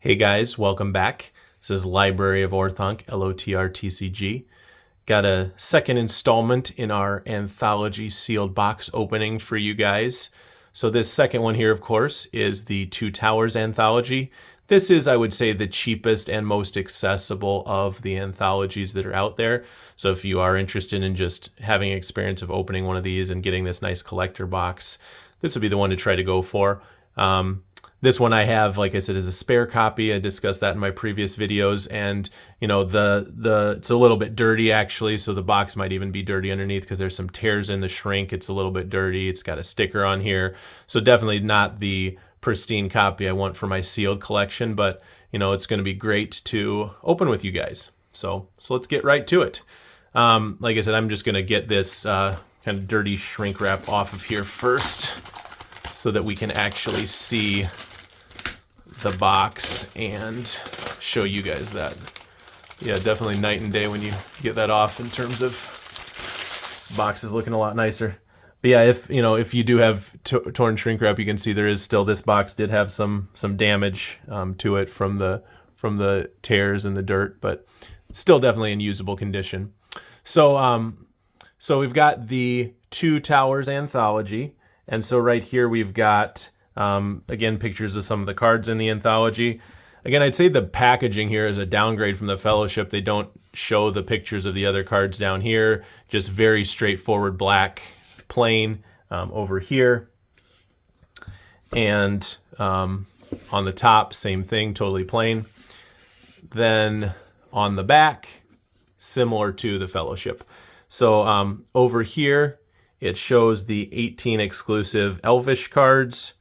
Hey guys, welcome back. This is Library of Orthonc, LOTR TCG. Got a second installment in our anthology sealed box opening for you guys. So this second one here, of course, is the Two Towers anthology. This is, I would say, the cheapest and most accessible of the anthologies that are out there. So if you are interested in just having experience of opening one of these and getting this nice collector box, this would be the one to try to go for. This one I have, like I said, is a spare copy. I discussed that in my previous videos, and you know it's a little bit dirty actually, so the box might even be dirty underneath because there's some tears in the shrink. It's a little bit dirty. It's got a sticker on here, so definitely not the pristine copy I want for my sealed collection, but you know it's going to be great to open with you guys. So let's get right to it. Like I said, I'm just going to get this kind of dirty shrink wrap off of here first, so that we can actually see the box and show you guys that. Yeah, definitely night and day when you get that off in terms of this box is looking a lot nicer. But yeah, if you do have torn shrink wrap, you can see there is still, this box did have some damage to it from the tears and the dirt, but still definitely in usable condition. So we've got the Two Towers anthology. And so right here we've got, again, pictures of some of the cards in the anthology. Again, I'd say the packaging here is a downgrade from the Fellowship. They don't show the pictures of the other cards down here. Just very straightforward black, plain over here. And on the top, same thing, totally plain. Then on the back, similar to the Fellowship. So over here, it shows the 18 exclusive Elvish cards,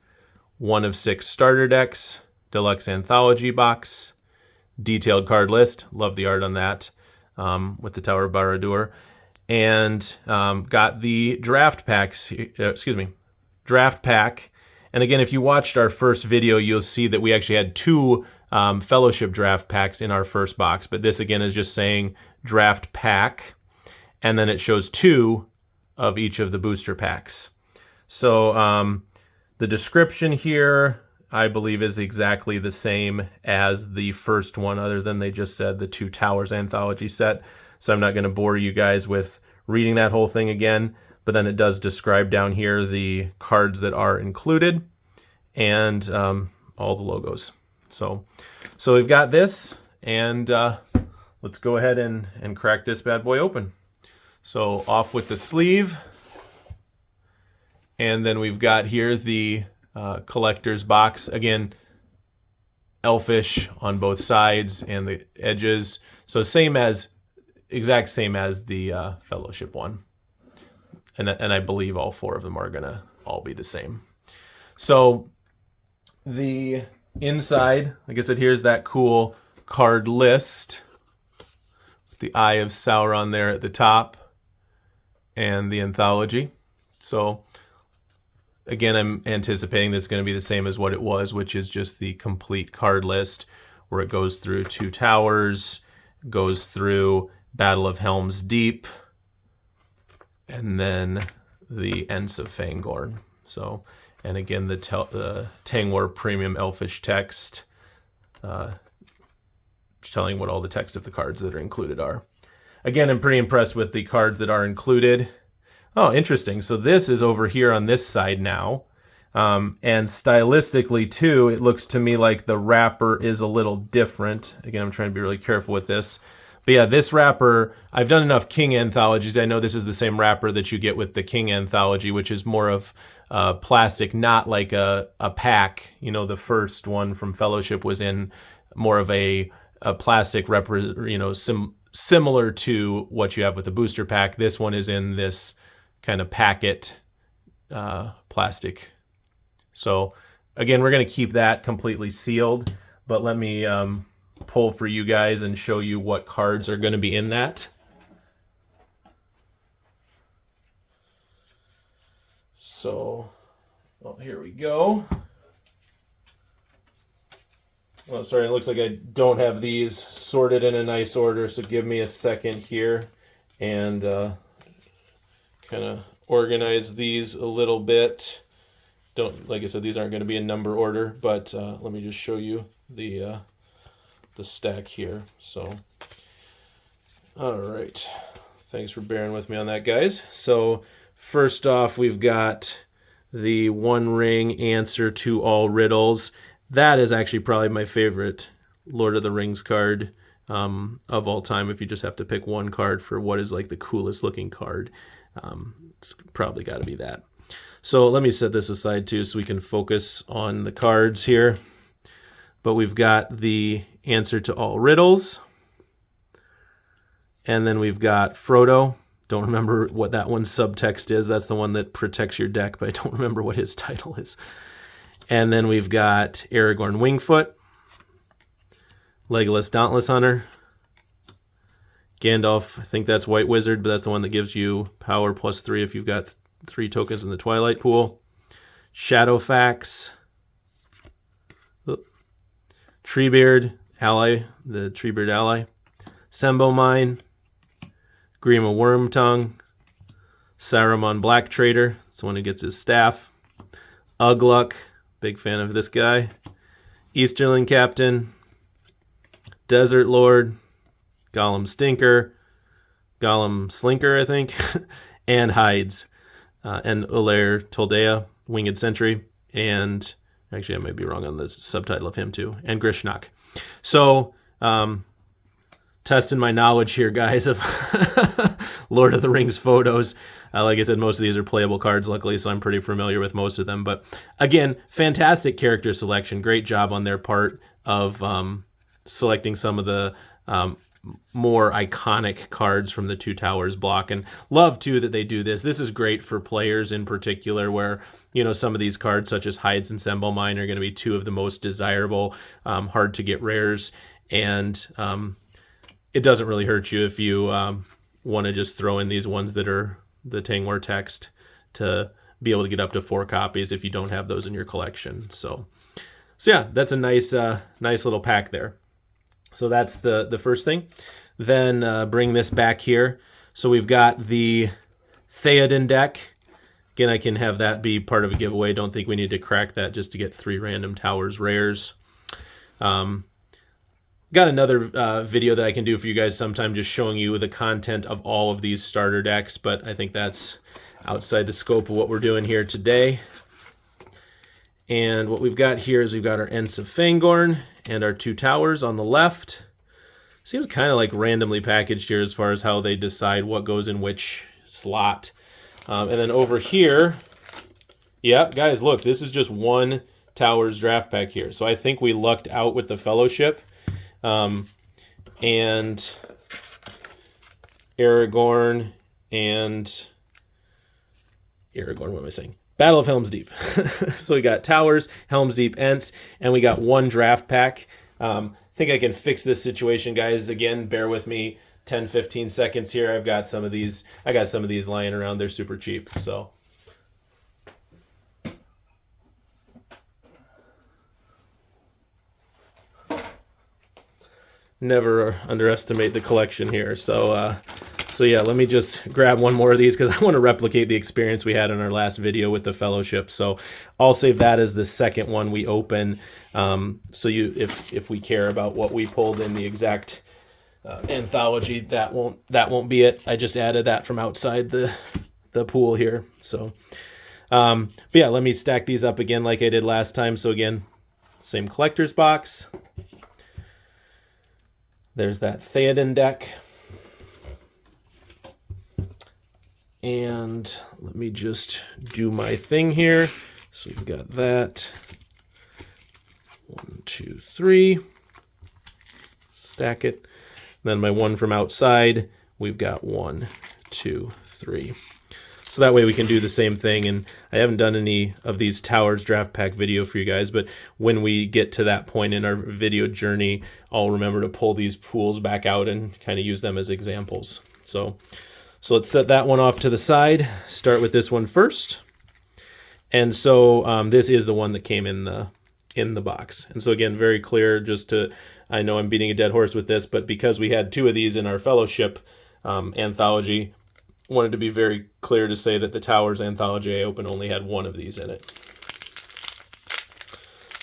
1 of 6 starter decks, deluxe anthology box, detailed card list. Love the art on that with the Tower of Barad-dûr. And got the draft packs, draft pack. And again, if you watched our first video, you'll see that we actually had 2 Fellowship draft packs in our first box. But this again is just saying draft pack. And then it shows 2 of each of the booster packs. So the description here, I believe, is exactly the same as the first one, other than they just said the Two Towers anthology set. So I'm not going to bore you guys with reading that whole thing again, but then it does describe down here the cards that are included and all the logos. So we've got this, and let's go ahead and crack this bad boy open. So off with the sleeve, and then we've got here the collector's box. Again, elfish on both sides and the edges. So exact same as the Fellowship one. And I believe all 4 of them are gonna all be the same. So the inside, like I said, here's that cool card list with the Eye of Sauron there at the top, and the anthology. So again, I'm anticipating this is going to be the same as what it was, which is just the complete card list, where it goes through Two Towers, goes through Battle of Helm's Deep, and then the Ents of Fangorn. So, and again, the Tangwar Premium Elfish text, telling what all the text of the cards that are included are. Again, I'm pretty impressed with the cards that are included. Oh, interesting. So this is over here on this side now. And stylistically, too, it looks to me like the wrapper is a little different. Again, I'm trying to be really careful with this. But yeah, this wrapper, I've done enough King anthologies. I know this is the same wrapper that you get with the King anthology, which is more of plastic, not like a pack. You know, the first one from Fellowship was in more of a plastic wrapper, you know, similar to what you have with the booster pack. This one is in this kind of packet plastic. So again, we're going to keep that completely sealed, but let me pull for you guys and show you what cards are going to be in that. So, well, here we go. Oh, sorry, it looks like I don't have these sorted in a nice order, so give me a second here and kind of organize these a little bit. Like I said, these aren't going to be in number order, but let me just show you the the stack here. So, all right. Thanks for bearing with me on that, guys. So first off, we've got the One Ring Answer to All Riddles. That is actually probably my favorite Lord of the Rings card of all time. If you just have to pick one card for what is like the coolest looking card, it's probably got to be that. So let me set this aside too so we can focus on the cards here. But we've got the Answer to All Riddles. And then we've got Frodo. Don't remember what that one's subtext is. That's the one that protects your deck, but I don't remember what his title is. And then we've got Aragorn Wingfoot, Legolas Dauntless Hunter, Gandalf, I think that's White Wizard, but that's the one that gives you power +3 if you've got 3 tokens in the Twilight pool. Shadowfax, Treebeard Ally, the Treebeard Ally, Sembo Mine, Grima Wormtongue, Saruman Black Trader, that's the one who gets his staff, Ugluk, big fan of this guy, Easterling Captain, Desert Lord, Gollum Stinker, Gollum Slinker, I think, and Hides, and Ulair Toldea, Winged Sentry, and actually I might be wrong on the subtitle of him too, and Grishnak. So, testing my knowledge here, guys, of Lord of the Rings photos. Like I said, most of these are playable cards, luckily, so I'm pretty familiar with most of them. But again, fantastic character selection. Great job on their part of selecting some of the more iconic cards from the Two Towers block. And love, too, that they do this. This is great for players in particular where, you know, some of these cards, such as Hides and Sembo Mine, are going to be two of the most desirable, hard-to-get rares. And it doesn't really hurt you if you want to just throw in these ones that are the Tangwar text to be able to get up to 4 copies if you don't have those in your collection. So yeah, that's a nice little pack there. So that's the first thing. Then bring this back here. So we've got the Theoden deck. Again, I can have that be part of a giveaway. Don't think we need to crack that just to get 3 random Towers rares. Got another video that I can do for you guys sometime just showing you the content of all of these starter decks, but I think that's outside the scope of what we're doing here today. And what we've got here is we've got our Ents of Fangorn and our Two Towers on the left. Seems kind of like randomly packaged here as far as how they decide what goes in which slot. And then over here, yeah, guys, look, this is just one Towers draft pack here. So I think we lucked out with the Fellowship. And Aragorn, what am I saying? Battle of Helm's Deep. So we got Towers, Helm's Deep, Ents, and we got one draft pack. Think I can fix this situation, guys. Again, bear with me 10-15 seconds here. I got some of these lying around. They're super cheap. So never underestimate the collection here. So yeah, let me just grab one more of these because I want to replicate the experience we had in our last video with the Fellowship. So I'll save that as the second one we open. So if we care about what we pulled in the exact anthology, that won't be it. I just added that from outside the pool here. So, but yeah, let me stack these up again like I did last time. So again, same collector's box. There's that Theoden deck. And let me just do my thing here. So we've got that. 1, 2, 3. Stack it. Then my one from outside, we've got 1, 2, 3. So that way we can do the same thing. And I haven't done any of these Towers draft pack video for you guys, but when we get to that point in our video journey, I'll remember to pull these pools back out and kind of use them as examples. So let's set that one off to the side. Start with this one first. And so this is the one that came in the box. And so again, very clear, I know I'm beating a dead horse with this, but because we had 2 of these in our Fellowship anthology, wanted to be very clear to say that the Towers anthology I opened only had 1 of these in it.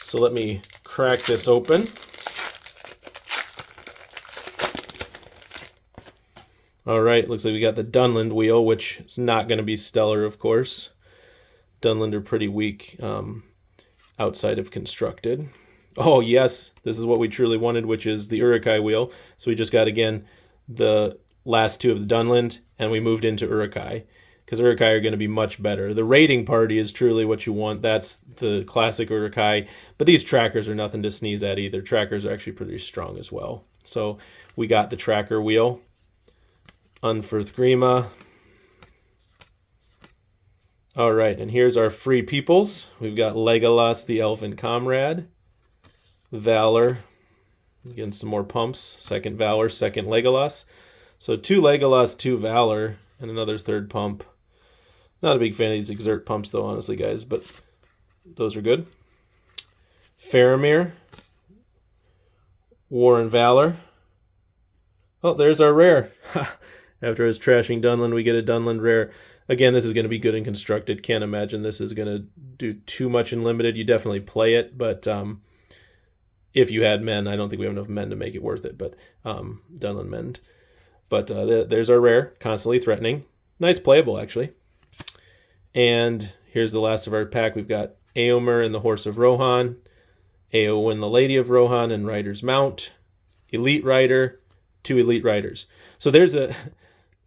So let me crack this open. All right, looks like we got the Dunland wheel, which is not going to be stellar, of course. Dunland are pretty weak outside of constructed. Oh, yes, this is what we truly wanted, which is the Uruk-hai wheel. So we just got, again, the last two of the Dunland, and we moved into Uruk-hai, because Uruk-hai are going to be much better. The raiding party is truly what you want. That's the classic Uruk-hai, but these trackers are nothing to sneeze at either. Trackers are actually pretty strong as well. So we got the tracker wheel. Unferth Grima. All right, and here's our free peoples. We've got Legolas, the Elven Comrade. Valor. Again, some more pumps. Second Valor, second Legolas. So 2 Legolas, 2 Valor, and another third pump. Not a big fan of these Exert pumps, though, honestly, guys, but those are good. Faramir. War and Valor. Oh, there's our rare. After I was trashing Dunland, we get a Dunland rare. Again, this is going to be good and constructed. Can't imagine this is going to do too much in limited. You definitely play it, but if you had men, I don't think we have enough men to make it worth it, but Dunland men. But there's our rare, Constantly Threatening. Nice playable, actually. And here's the last of our pack. We've got Éomer and the Horse of Rohan, Éowyn, the Lady of Rohan, and Rider's Mount, Elite Rider, 2 Elite Riders. So there's a...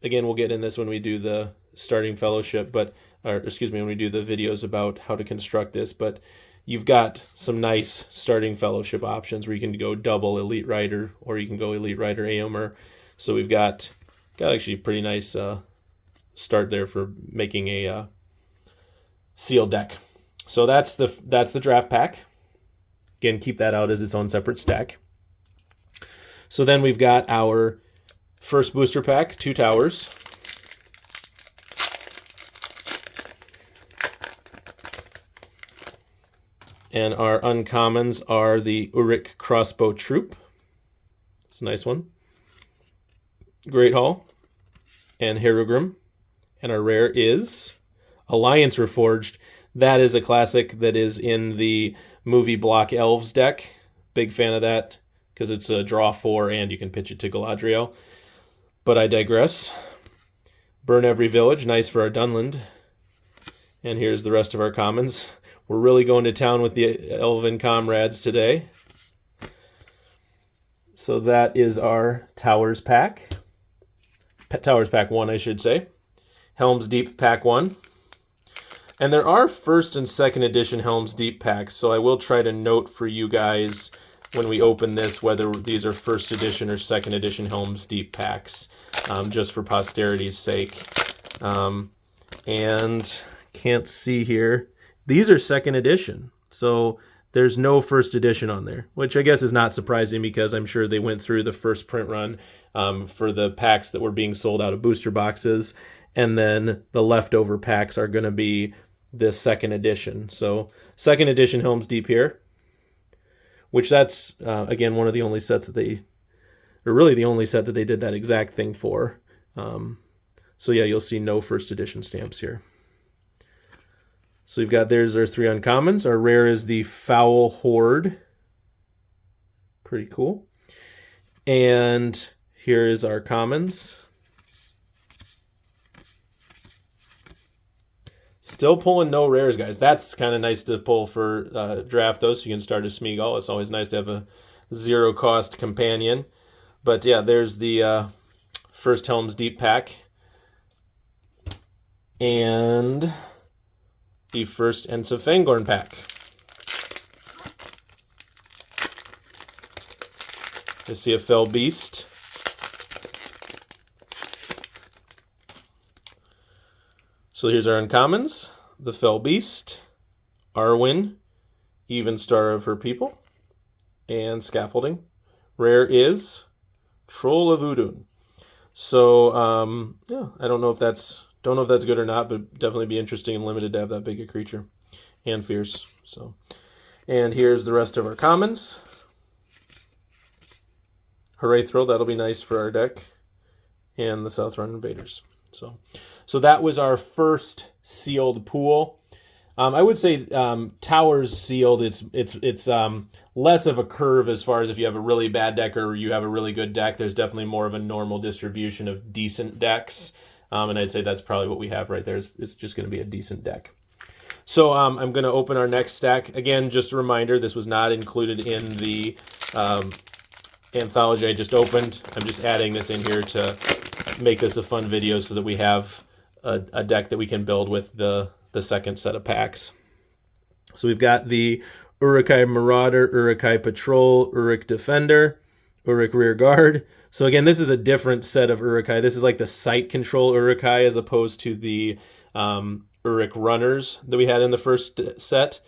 Again, we'll get in this when we do the starting fellowship, when we do the videos about how to construct this, but you've got some nice starting fellowship options where you can go double Elite Rider, or you can go Elite Rider Éomer. So we've got actually a pretty nice start there for making a sealed deck. So that's the draft pack. Again, keep that out as its own separate stack. So then we've got our first booster pack, 2 towers. And our uncommons are the Uruk Crossbow Troop. It's a nice one. Great Hall. And Herugrim. And our rare is Alliance Reforged. That is a classic that is in the movie Block Elves deck. Big fan of that because it's a draw 4 and you can pitch it to Galadriel. But I digress. Burn Every Village, nice for our Dunland. And here's the rest of our commons. We're really going to town with the Elven Comrades today. So that is our Towers pack. Towers pack 1, I should say. Helm's Deep pack 1. And there are first and second edition Helm's Deep packs, so I will try to note for you guys when we open this whether these are first edition or second edition Helm's Deep packs, just for posterity's sake. And can't see here. These are second edition, so there's no first edition on there, which I guess is not surprising because I'm sure they went through the first print run for the packs that were being sold out of booster boxes, and then the leftover packs are going to be this second edition. So second edition Helm's Deep here, which that's, again, one of the only sets that really the only set that they did that exact thing for. So yeah, you'll see no first edition stamps here. So we've got, there's our 3 uncommons. Our rare is the Foul Horde. Pretty cool. And here is our commons. Still pulling no rares, guys. That's kind of nice to pull for draft, though, so you can start a Smeagol. It's always nice to have a 0-cost companion. But yeah, there's the first Helm's Deep pack. And the first Ents of Fangorn pack. I see a Fell Beast. So here's our uncommons. The Fell Beast, Arwen, Even Star of Her People, and Scaffolding. Rare is Troll of Udun. So, yeah, I don't know if that's good or not, but definitely be interesting and limited to have that big a creature. And fierce. So, and here's the rest of our commons. Hooray Thrill, that'll be nice for our deck. And the South Run Invaders. So that was our first sealed pool. I would say Towers Sealed. It's less of a curve as far as if you have a really bad deck or you have a really good deck. There's definitely more of a normal distribution of decent decks, and I'd say that's probably what we have right there. It's just going to be a decent deck. So I'm going to open our next stack. Again, just a reminder, this was not included in the anthology I just opened. I'm just adding this in here to make this a fun video so that we have a deck that we can build with the second set of packs. So we've got the Uruk-hai Marauder, Uruk-hai Patrol, Uruk Defender, Uruk Rear Guard. So again, this is a different set of Uruk-hai. This is like the site control Uruk-hai as opposed to the Uruk Runners that we had in the first set.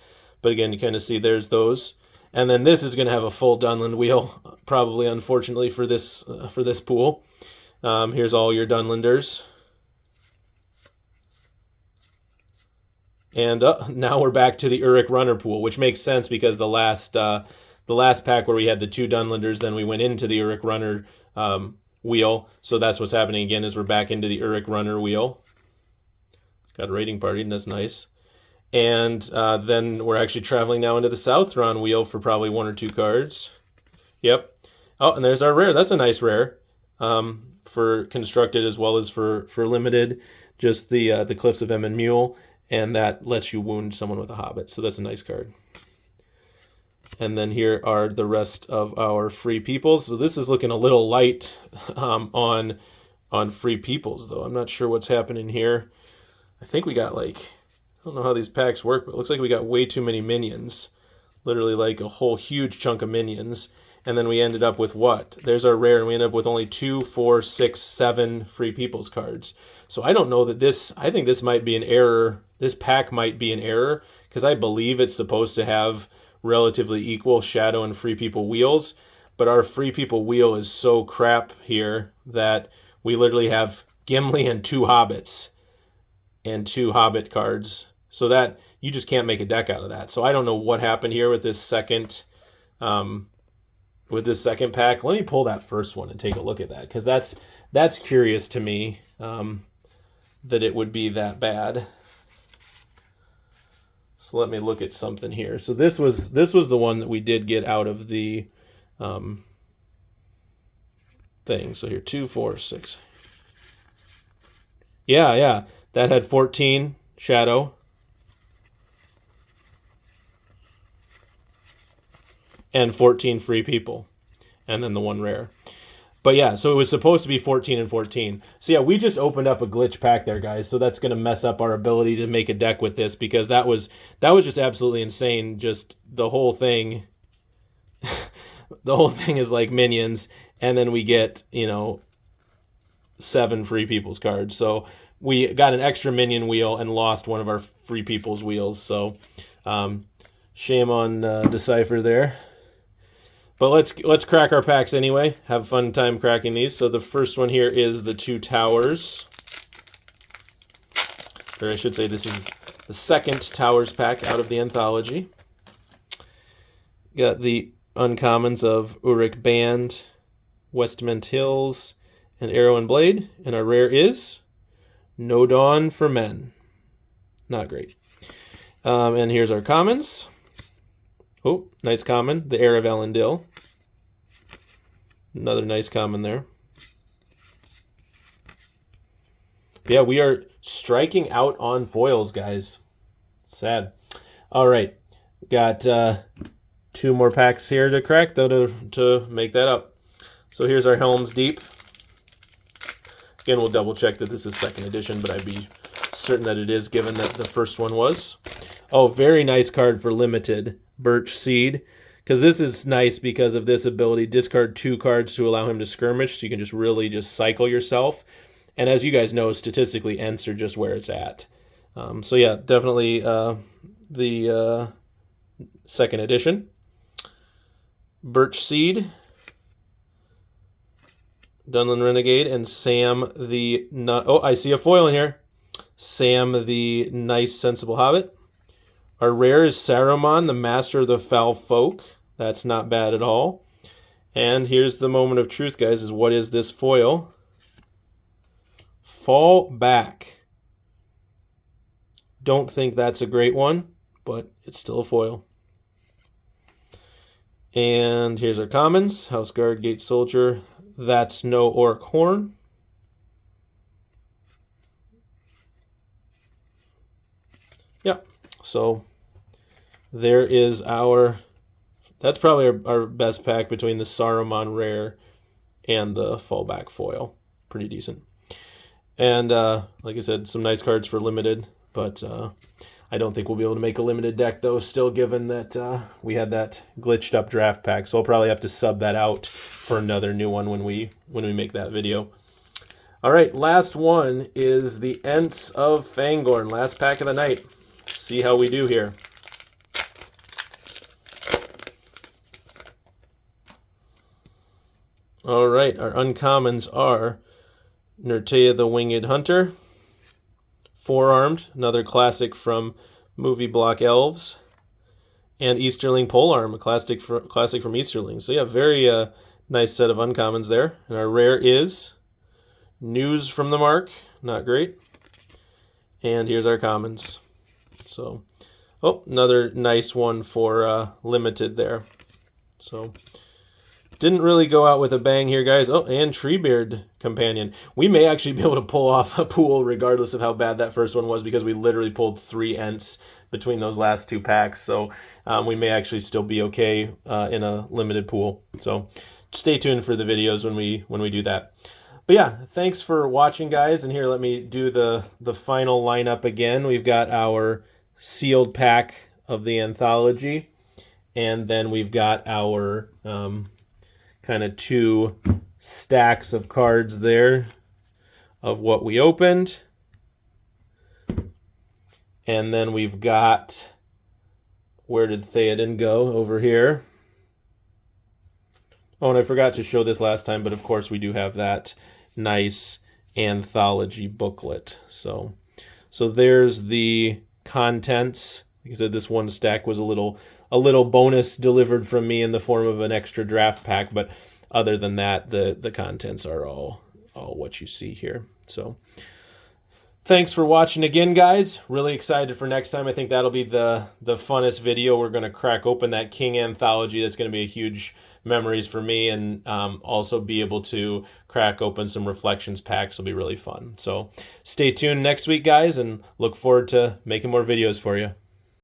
But again, you kind of see there's those. And then this is going to have a full Dunland wheel, probably unfortunately for this pool. Here's all your Dunlanders. And now we're back to the Uruk Runner pool, which makes sense because the last pack where we had the 2 Dunlanders, then we went into the Uruk Runner wheel. So that's what's happening again, is we're back into the Uruk Runner wheel. Got a raiding party, and that's nice. And then we're actually traveling now into the Southron wheel for probably 1 or 2 cards. Yep. Oh, and there's our rare. That's a nice rare for constructed as well as for limited. Just the Cliffs of Emyn Muil. And that lets you wound someone with a Hobbit. So that's a nice card. And then here are the rest of our Free Peoples. So this is looking a little light on Free Peoples, though. I'm not sure what's happening here. I think we got like, I don't know how these packs work, but it looks like we got way too many minions. Literally like a whole huge chunk of minions. And then we ended up with what? There's our rare, and we ended up with only 2, 4, 6, 7 Free Peoples cards. So I don't know that I think this might be an error. This pack might be an error because I believe it's supposed to have relatively equal Shadow and Free People wheels. But our Free People wheel is so crap here that we literally have Gimli and 2 Hobbits and 2 Hobbit cards. So that you just can't make a deck out of that. So I don't know what happened here with this second pack. Let me pull that first one and take a look at that, because that's curious to me that it would be that bad. So let me look at something here. So this was the one that we did get out of the thing. So here, 2, 4, 6. Yeah. That had 14 Shadow. And 14 Free People. And then the 1 rare. But yeah, so it was supposed to be 14 and 14. So yeah, we just opened up a glitch pack there, guys. So that's going to mess up our ability to make a deck with this, because that was just absolutely insane. Just the whole thing. The whole thing is like minions, and then we get, 7 Free People's cards. So we got an extra minion wheel and lost one of our Free People's wheels. So shame on Decipher there. But let's crack our packs anyway. Have a fun time cracking these. So the first one here is the 2 Towers. Or I should say this is the second Towers pack out of the anthology. Got the uncommons of Uruk Band, Westmont Hills, and Arrow and Blade. And our rare is No Dawn for Men. Not great. And here's our commons. Oh, nice common. The Heir of Elendil. Another nice common there. Yeah, we are striking out on foils, guys. Sad. All right. Got 2 more packs here to crack, though, to make that up. So here's our Helm's Deep. Again, we'll double check that this is 2nd edition, but I'd be certain that it is, given that the first one was. Oh, very nice card for limited. Birch Seed, because this is nice because of this ability. Discard 2 cards to allow him to skirmish, so you can just really just cycle yourself. And as you guys know, statistically, Ents are just where it's at. So yeah, definitely the 2nd edition. Birch Seed, Dunland Renegade, and Sam the... Oh, I see a foil in here. Sam the Nice Sensible Hobbit. Our rare is Saruman, the Master of the Foul Folk. That's not bad at all. And here's the moment of truth, guys, is what is this foil? Fall Back. Don't think that's a great one, but it's still a foil. And here's our commons. House Guard, Gate Soldier. That's no Orc Horn. Yep. So there is our... That's probably our best pack between the Saruman Rare and the Fallback Foil. Pretty decent. And like I said, some nice cards for limited, but I don't think we'll be able to make a limited deck, though, still, given that we had that glitched up draft pack. So I'll probably have to sub that out for another new one when we make that video. All right, last one is the Ents of Fangorn. Last pack of the night. See how we do here. All right, our uncommons are Nertea the Winged Hunter, Four-Armed, another classic from Movie Block Elves, and Easterling Polearm, a classic from Easterling. So yeah, very nice set of uncommons there. And our rare is News from the Mark, not great. And here's our commons. So, oh, another nice one for limited there. So, didn't really go out with a bang here, guys. Oh, and Treebeard Companion. We may actually be able to pull off a pool regardless of how bad that first one was, because we literally pulled 3 Ents between those last 2 packs. So we may actually still be okay in a limited pool. So stay tuned for the videos when we do that. But yeah, thanks for watching, guys. And here, let me do the final lineup again. We've got our sealed pack of the anthology, and then we've got our kind of 2 stacks of cards there of what we opened. And then we've got, where did Theoden go? Over here. Oh, and I forgot to show this last time, but of course we do have that nice anthology booklet. So there's the contents. Like I said, this one stack was a little bonus delivered from me in the form of an extra draft pack, but other than that, the contents are all what you see here. So thanks for watching again, guys. Really excited for next time. I think that'll be the funnest video. We're going to crack open that King Anthology. That's going to be a huge memories for me, and also be able to crack open some Reflections packs will be really fun. So stay tuned next week, guys, and look forward to making more videos for you.